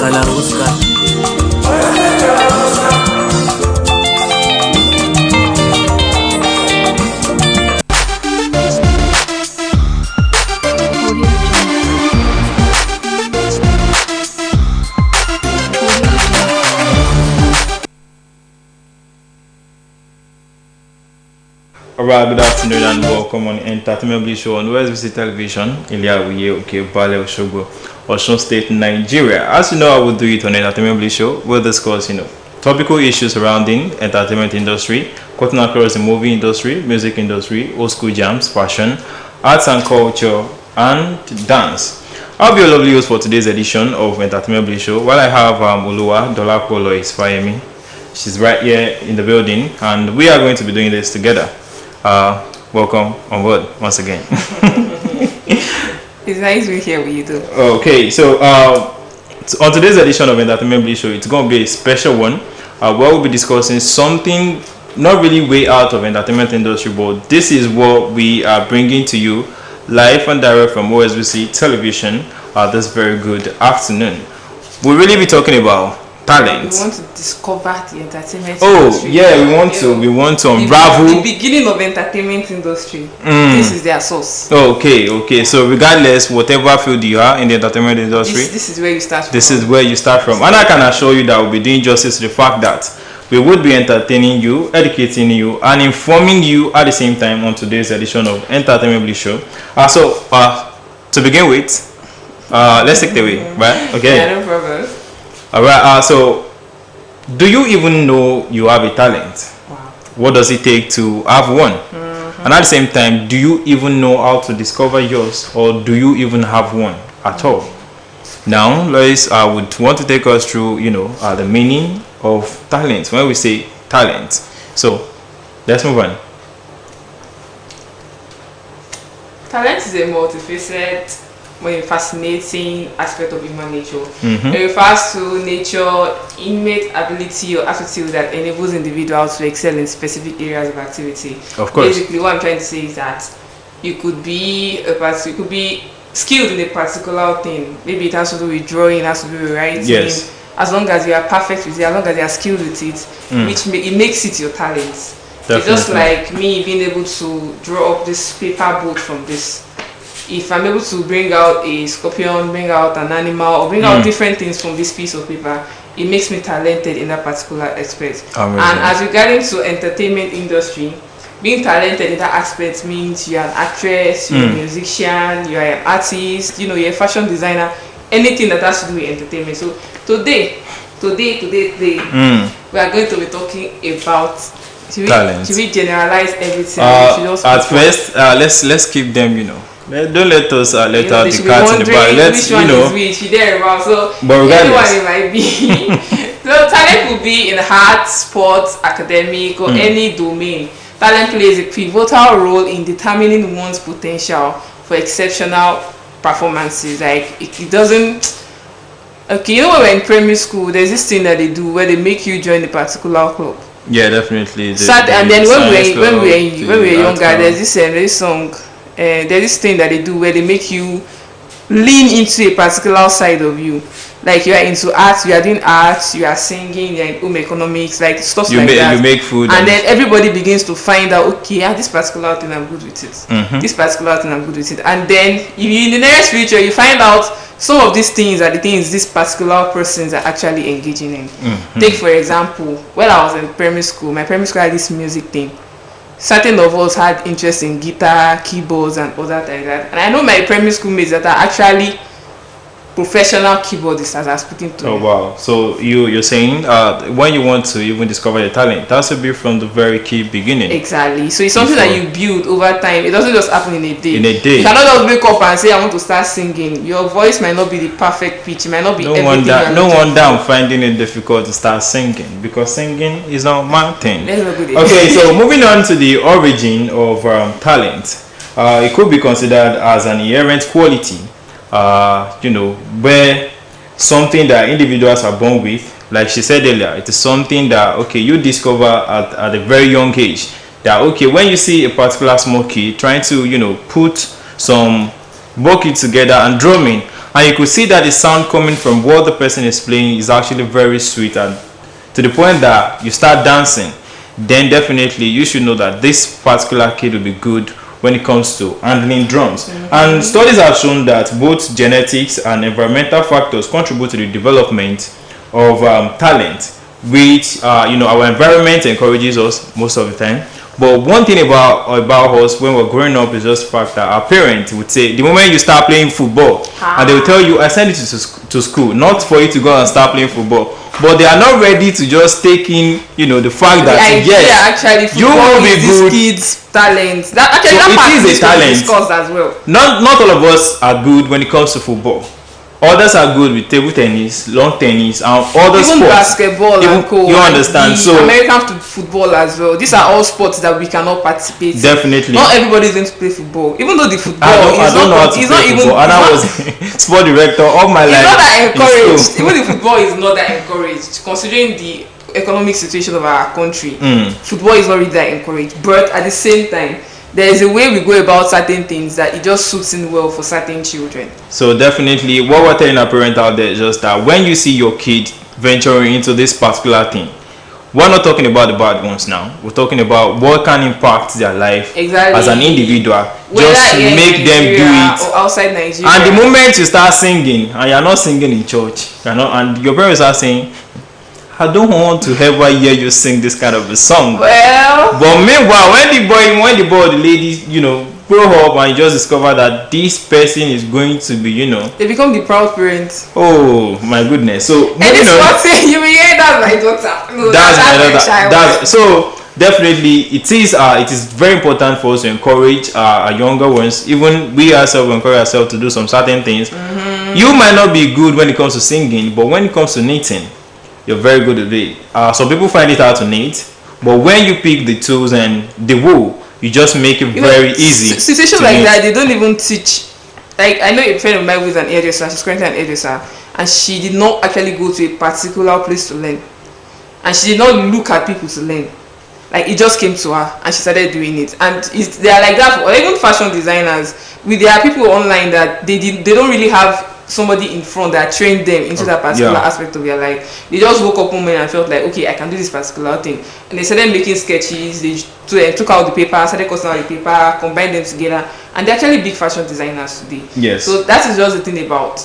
Alright, good afternoon and welcome on Entertainment Bliss Show on OSBC Television. Bale Osogbo, Osun State, Nigeria. As you know, I will do it on Entertainment Bliss Show. We'll discuss, topical issues surrounding entertainment industry, cutting across the movie industry, music industry, old school jams, fashion, arts and culture, and dance. I'll be a lovely host for today's edition of Entertainment Bliss Show. While I have Oluwa Dolapolo Isfayemi, she's right here in the building, and we are going to be doing this together. Welcome on board once again. It's nice to be here with you too. Okay, so on today's edition of Entertainment Bliss Show, it's going to be a special one where we'll be discussing something not really way out of entertainment industry, but this is what we are bringing to you live and direct from OSBC Television this very good afternoon. We'll really be talking about talent. We want to discover the entertainment industry. Oh yeah, we want to unravel the beginning of entertainment industry. This is their source. Okay. So regardless, whatever field you are in the entertainment industry, this is where you start from. This is where you start from. And I can assure you that we'll be doing justice to the fact that we would be entertaining you, educating you, and informing you at the same time on today's edition of Entertainment Bliss Show. So to begin with, let's take the way, right? Okay. Yeah, no problem. Alright, so do you even know you have a talent? Wow. What does it take to have one? And at the same time, do you even know how to discover yours, or do you even have one at all? Now, Lois, I would want to take us through, the meaning of talent when we say talent. So, let's move on. Talent is a multifaceted, fascinating aspect of human nature. It refers to nature, innate ability or attitude that enables individuals to excel in specific areas of activity. Of course. Basically, what I'm trying to say is that you could be skilled in a particular thing. Maybe it has to do with drawing, it has to do with writing. Yes. As long as you are perfect with it, as long as you are skilled with it, it makes it your talent. Definitely. It's just like me being able to draw up this paper boat from this. If I'm able to bring out a scorpion, bring out an animal, or bring out different things from this piece of paper, it makes me talented in that particular aspect. Amazing. And as regarding to entertainment industry, being talented in that aspect means you're an actress, you're a musician, you're an artist, you're a fashion designer, anything that has to do with entertainment. So today, we are going to be talking about talent. Should we generalize everything? At first, let's keep them, Don't let us let out the cat in the bag. Let's, which one is which. There about so. But regardless, anyone it might be. So talent could be in art, sports, academic, or any domain. Talent plays a pivotal role in determining one's potential for exceptional performances. Like it doesn't. Okay, when we're in primary school, there's this thing that they do where they make you join a particular club. Yeah, definitely. And then when we're younger, there's this song. There's this thing that they do where they make you lean into a particular side of you. Like you are into art, you are doing art, you are singing, you are in home economics, like stuff that. You make food. And then everybody begins to find out, okay, this particular thing I'm good with it. This particular thing I'm good with it. And then if you in the nearest future, you find out some of these things are the things these particular persons are actually engaging in. Take for example, when I was in primary school, my primary school had this music thing. Certain of us had interest in guitar, keyboards, and other things like that. And I know my primary school mates that are actually professional keyboardists as I'm speaking to. Oh wow! So you're saying when you want to even discover your talent, that should be from the very key beginning. Exactly. So it's something that you build over time. It doesn't just happen in a day. You cannot just wake up and say I want to start singing. Your voice might not be the perfect pitch. It might not be everything. No wonder I'm finding it difficult to start singing, because singing is not my thing. Okay, so moving on to the origin of talent, it could be considered as an inherent quality. Where something that individuals are born with, like she said earlier, it is something that you discover at a very young age. That when you see a particular small kid trying to put some bucket together and drumming, and you could see that the sound coming from what the person is playing is actually very sweet, and to the point that you start dancing, then definitely you should know that this particular kid will be good when it comes to handling drums. And studies have shown that both genetics and environmental factors contribute to the development of talent, which our environment encourages us most of the time. But one thing about us when we're growing up is just the fact that our parents would say, the moment you start playing football, and they will tell you, I send you to school, not for you to go and start playing football. But they are not ready to just take in, the fact that actually you will be good. Kids' talent. That is a talent. Discussed as well. Not all of us are good when it comes to football. Others are good with table tennis, lawn tennis, and other even sports. Basketball and co. You understand? So American football as well. These are all sports that we cannot participate in. Definitely. Not everybody is going to play football. Even though the football I don't know how to play football. And I was sport director all my life. It's not that encouraged. Even the football is not that encouraged, considering the economic situation of our country. Football is not really that encouraged. But at the same time, there is a way we go about certain things that it just suits in well for certain children. So definitely what we're telling our parents out there is just that when you see your kid venturing into this particular thing, we're not talking about the bad ones now. We're talking about what can impact their life as an individual. Just make them do it. Or outside Nigeria. And the moment you start singing and you're not singing in church, and your parents are saying, I don't want to ever hear you sing this kind of a song. Well, but meanwhile, when the boy or the lady, grow up and you just discover that this person is going to be, they become the proud parents. Oh my goodness! So and it's what you will hear that's my daughter. No, that's my daughter. So definitely, it is very important for us to encourage our younger ones. Even we ourselves encourage ourselves to do some certain things. You might not be good when it comes to singing, but when it comes to knitting, you're very good at it. Some people find it hard to knit, but when you pick the tools and the wool, you just make it very easy. Situations like that, they don't even teach. Like, I know a friend of mine who is an hairdresser. She's currently an hairdresser, and she did not actually go to a particular place to learn, and she did not look at people to learn. Like, it just came to her, and she started doing it. And they are like that for even fashion designers. There are people online that they don't really have somebody in front that trained them into that particular aspect of their life. They just woke up one morning and felt like, okay, I can do this particular thing, and they started making sketches. They took out the paper, started cutting out the paper, combined them together, and they're actually big fashion designers today. Yes. So that is just the thing about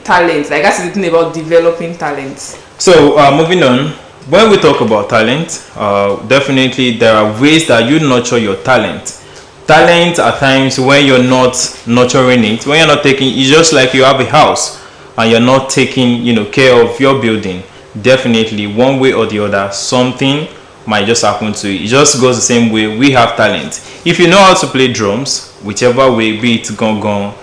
talent. Like, that's the thing about developing talents. So moving on, when we talk about talent, definitely there are ways that you nurture your talent. Talent at times when you're not nurturing it, when you're not taking, it's just like you have a house and you're not taking care of your building. Definitely one way or the other something might just happen to you. It just goes the same way. We have talent. If you know how to play drums, whichever way, be it gong,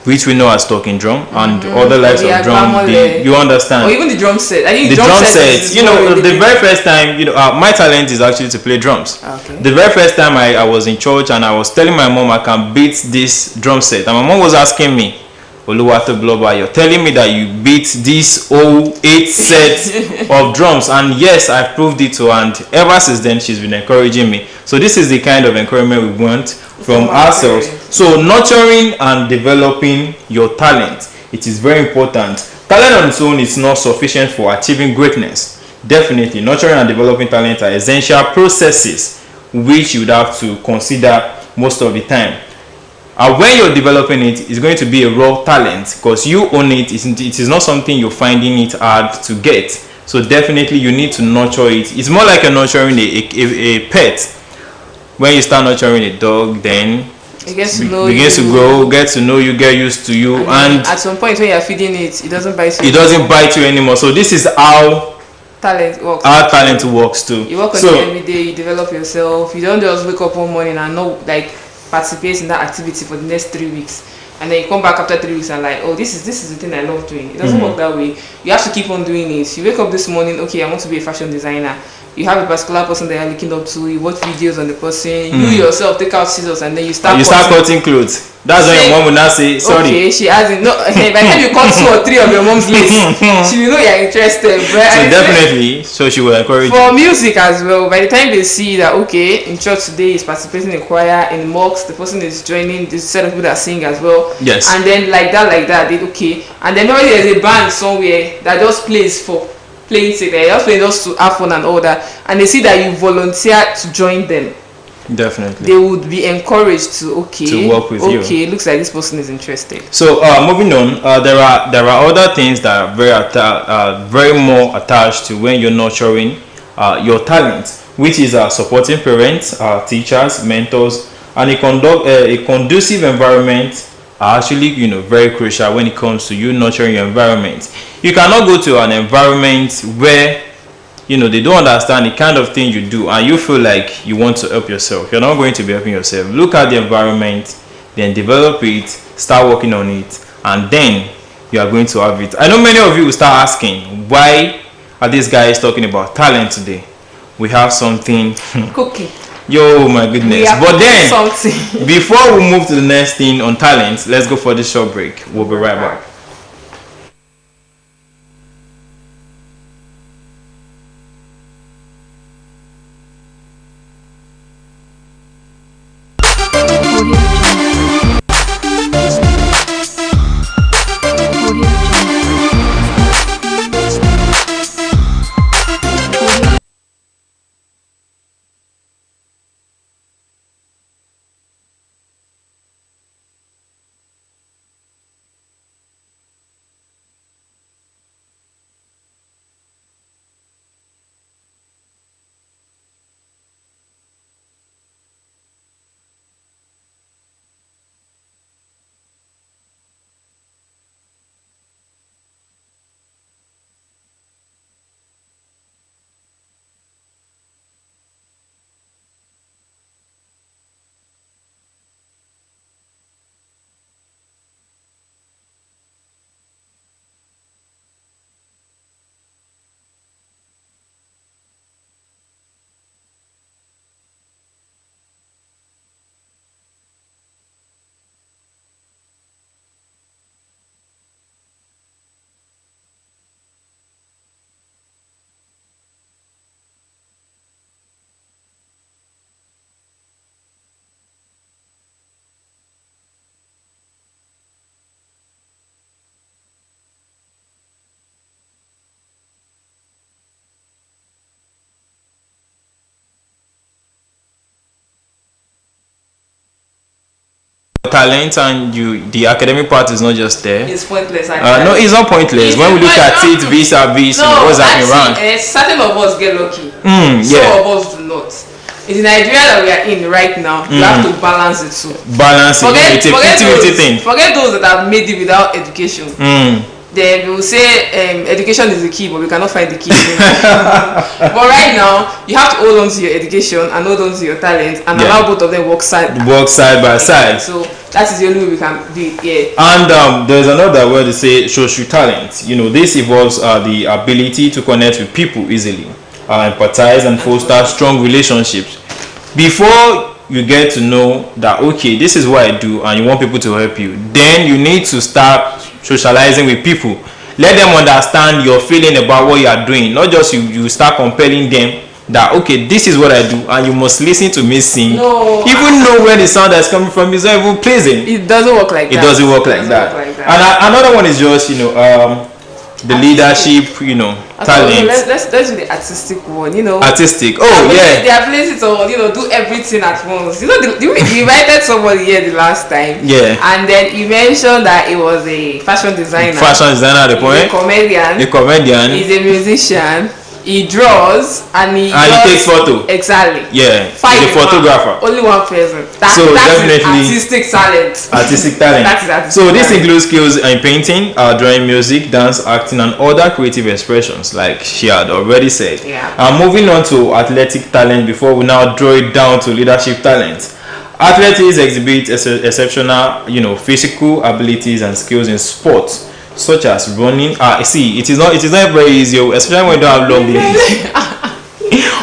which we know as talking drum, and other types of drum, you understand. Or even the drum set. I think the drum set. The very first time, my talent is actually to play drums. Okay. The very first time I was in church and I was telling my mom I can beat this drum set, and my mom was asking me, Oluwato Bloba, you're telling me that you beat this 8 sets of drums? And yes, I've proved it to her, and ever since then she's been encouraging me. So this is the kind of encouragement we want from ourselves. So nurturing and developing your talent, it is very important. Talent on its own is not sufficient for achieving greatness. Definitely nurturing and developing talent are essential processes which you would have to consider most of the time. And when you're developing it, it's going to be a raw talent because you own it. It is not something you're finding it hard to get. So definitely you need to nurture it. It's more like you're nurturing a pet. When you start nurturing a dog, then it gets to know begins to grow, get to know you, get used to you, and at some point when you're feeding it, it doesn't bite you. It doesn't bite you anymore. So this is how talent works. Our talent works too. You work on it every day. You develop yourself. You don't just wake up one morning and not participate in that activity for the next 3 weeks, and then you come back after 3 weeks and oh, this is the thing I love doing. It doesn't work that way. You have to keep on doing it. You wake up this morning, okay, I want to be a fashion designer. you have a particular person that you're looking up to, you watch videos on the person, you yourself take out scissors and then you start cutting clothes. That's when your mom will not say sorry. Okay, she hasn't. No, by the time you cut 2 or 3 of your mom's list, she will know you're interested. But so definitely, so she will encourage for you. music as well. By the time they see that okay, in church today is participating in choir, in mosques, the person is joining this set of people that sing as well. Yes. And then like that, they okay. And then maybe there's a band somewhere that just plays for playing sake. They just play just to have fun and all that. And they see that you volunteer to join them. Definitely, they would be encouraged to work with you. Okay, it looks like this person is interested. So moving on, there are other things that are very more attached to when you're nurturing your talent, which is supporting parents, teachers, mentors, and a conducive environment are actually very crucial when it comes to you nurturing your environment. You cannot go to an environment where they don't understand the kind of thing you do and you feel like you want to help yourself. You're not going to be helping yourself. Look at the environment, then develop it, start working on it, and then you are going to have it. I know many of you will start asking, why are these guys talking about talent today? We have something cooking. Yo, my goodness. But then before we move to the next thing on talent, let's go for this short break. We'll be right back. Talent and the academic part is not just there. It's pointless. No, it's not pointless. When we look at it vis-a-vis, what's happening around. Certain of us get lucky. Some of us do not. In the Nigeria that we are in right now, you have to balance it too. It's a 50-50 thing. Forget those that have made it without education. Then we will say education is the key, but we cannot find the key. But right now, you have to hold on to your education and hold on to your talent and allow both of them work side by side. So that is the only way we can do it. Yeah. And there's another word to say social talent. This involves the ability to connect with people easily, empathize and foster strong relationships. Before you get to know that okay, this is what I do, and you want people to help you, then you need to start socializing with people. Let them understand your feeling about what you are doing, not just you start compelling them that okay, this is what I do and you must listen to me sing. No, even though where the sound that's coming from is not even pleasing. It doesn't work like that. It doesn't work like that. And another one is just the leadership, talent. Let's do the artistic one, Artistic. Oh, the ability to, do everything at once. You invited somebody here the last time. Yeah. And then you mentioned that it was a fashion designer. At the point. A comedian. He's a musician. He draws and he takes photo. Exactly. Yeah. He's a photographer. Only one person. That's definitely artistic talent. Artistic talent. That is artistic so this talent. includes skills in painting, drawing, music, dance, acting, and other creative expressions, like she had already said. Yeah. Moving on to athletic talent before we now draw it down to leadership talent. Athletes exhibit exceptional, physical abilities and skills in sports, such as running. It is not very easy, especially when you don't have long legs.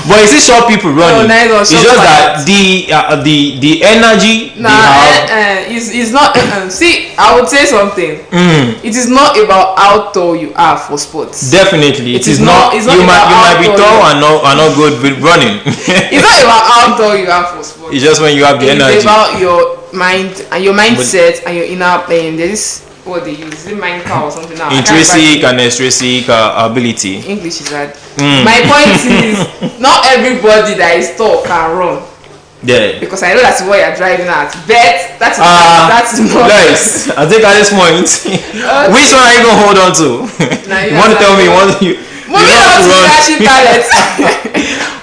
But you see short people running. No, it's just that the energy they have is not. See, I would say something. It is not about how tall you are for sports. Definitely, it is not. You might be tall and not good with running. It's not about how tall you are for sports. It's just when you have the energy. It's about your mind and your mindset and your inner playing. There is what they use. Is it mind power or something? Now intrinsic and extrinsic ability. English is hard. My point is, not everybody that is tall can run. Yeah. Because I know that's what you're driving at. But that's not. Guys, I think at this point, which one are you gonna hold on to? You want to tell me? Moving on to leadership talent.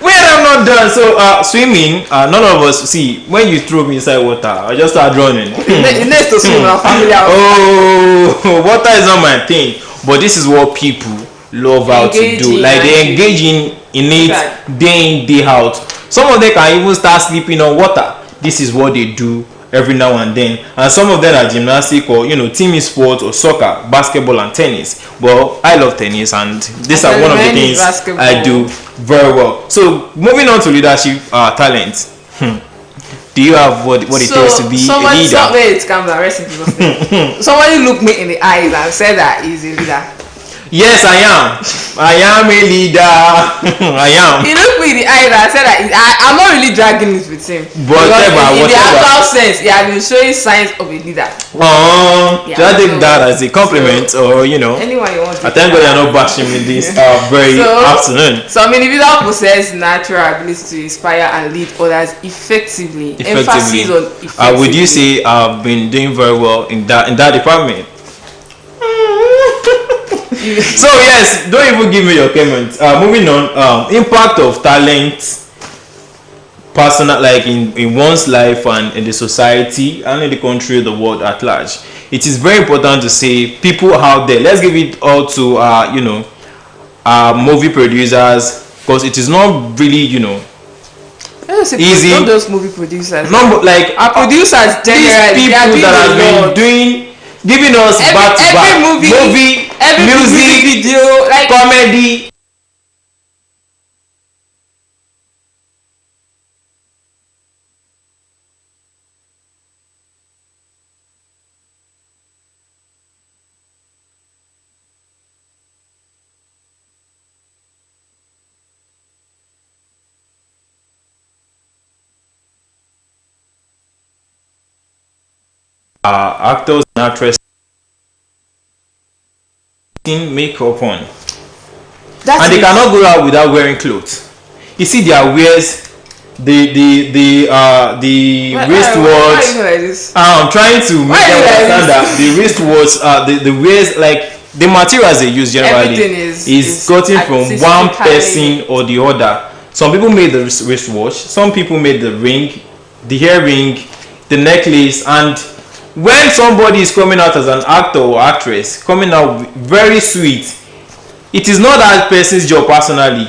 Wait, I'm not done. So swimming, none of us see when you throw me inside water, I just start drowning. It needs to swim our family out. Oh, water is not my thing. But this is what people love how to do. Like they engage in it day in, day out. Some of them can even start sleeping on water. This is what they do every now and then. And some of them are gymnastic or team sports or soccer, basketball and tennis. Well, I love tennis and these are one of the things I do very well. So moving on to leadership talent. Do you have what it takes to be a leader? Somebody looked me in the eyes and said that he's a leader. Yes, I am. I am a leader. I am. He looked me in the eyes and said that I'm not really dragging it with him. Whatever. In the actual sense, he has been showing signs of a leader. Should I take that as a compliment or anyone you want to. I thank God you're not bashing me this very afternoon. Some individuals possess natural ability to inspire and lead others effectively. Emphasis on effectively. Would you say I've been doing very well in that department? So yes, don't even give me your comments. Moving on, impact of talent, personal, like in one's life and in the society and in the country, the world at large. It is very important to say people out there. Let's give it all to movie producers, because it is not really easy. Not those movie producers. No, like our producers generally, these people that have been giving us back to back movie, music, video, like comedy. Actors and actresses makeup on, and they cannot go out without wearing clothes. You see, their wears, the wristwatch. I'm trying to make them understand that the wristwatch, the wears, like the materials they use generally is gotten from one person or the other. Some people made the wristwatch, some people made the ring, the earring, the necklace, and when somebody is coming out as an actor or actress, coming out very sweet, it is not that person's job personally.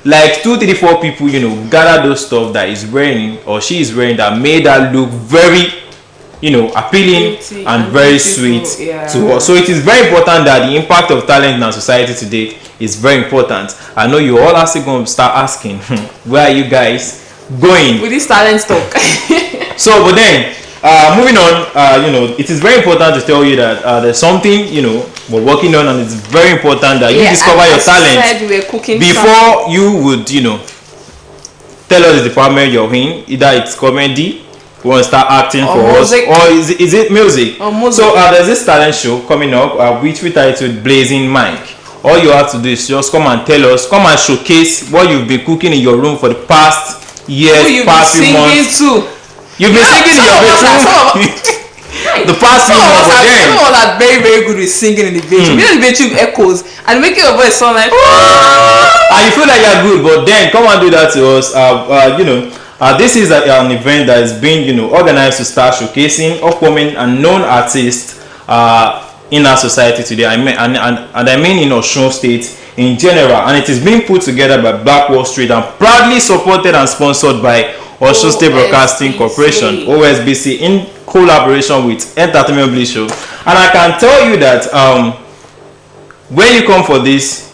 Like 2, 3, 4 people, gather those stuff that is wearing or she is wearing that made her look very, appealing and very sweet to her. So it is very important that the impact of talent in our society today is very important. I know you all are still going to start asking, where are you guys going with this talent talk? So, but then, moving on, it is very important to tell you that there's something, we're working on, and it's very important that you discover your talent before you would, tell us the department you're in. Either it's comedy, you want to start acting or for music. Us, or is it music? So there's this talent show coming up, which we titled Blazing Mike. All you have to do is just come and tell us, come and showcase what you've been cooking in your room for the past years, past few months. You've been singing in your bedroom. The past few months. Some of us are very, very good with singing in the bedroom. The bedroom echoes and making your voice sound like. And you feel like you're good, but then come and do that to us. This is an event that is being, organized to start showcasing upcoming and known artists in our society today. I mean in Osun State in general, and it is being put together by Black Wall Street and proudly supported and sponsored by Osun State Broadcasting Corporation, OSBC, in collaboration with Entertainment Bliss Show. And I can tell you that when you come for this,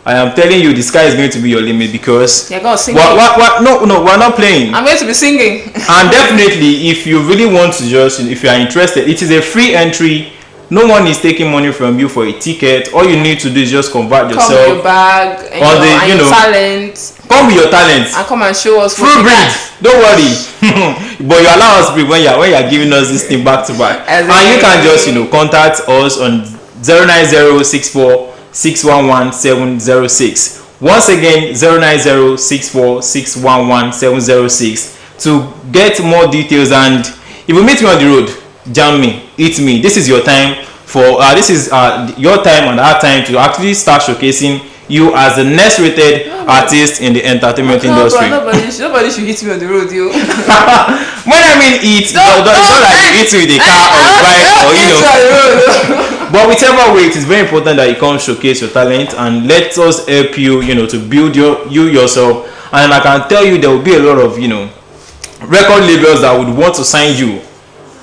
I am telling you, the sky is going to be your limit because you're going to sing. No, we're not playing. I'm going to be singing. And definitely, if you really want to just, if you are interested, it is a free entry. No one is taking money from you for a ticket. All you need to do is just convert yourself. Come with your bag and your talent. Come with your talent. And come and show us. Free breathe. Don't worry. But you allow us breathe when you're giving us this thing back to back. And you can just contact us on 09064611706. Once again, 09064611706 to get more details. And if you meet me on the road, jam me, eat me. This is your time for this is your time and our time to actually start showcasing you as the next rated artist in the entertainment industry. Nobody should hit me on the road, yo. When I mean eat, it's not like you eat with a car or a bike or But whichever way, it is very important that you come showcase your talent and let us help you, to build you yourself. And I can tell you there will be a lot of record labels that would want to sign you.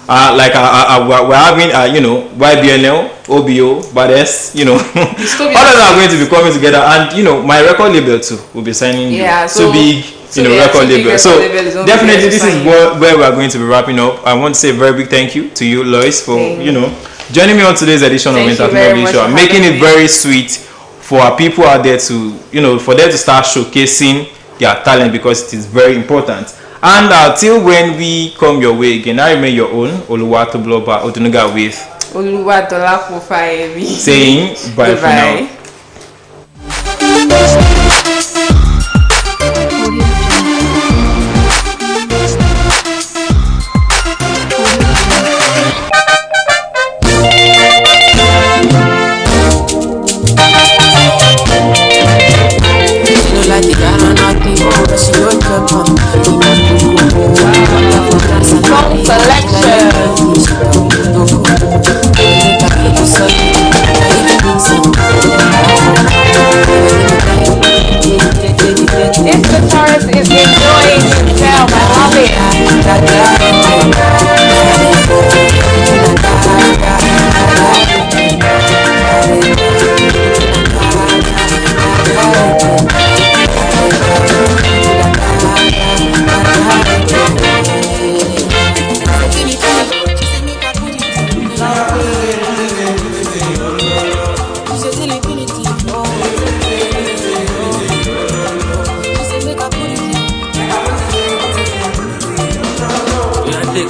Like we're having YBNL, OBO, Bades, all of them are going to be coming together, and my record label too will be signing you. So big, record label. So definitely this is where we are going to be wrapping up. I want to say a very big thank you to you, Lois, for joining me on today's edition of Entertainment Bliss Show, making it very sweet for our people out there to for them to start showcasing their talent, because it is very important. And till when we come your way again, I remain your own Oluwato Bloba Odunuga with Oluwatola Fofaemi saying bye for now.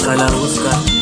Kala Oscar.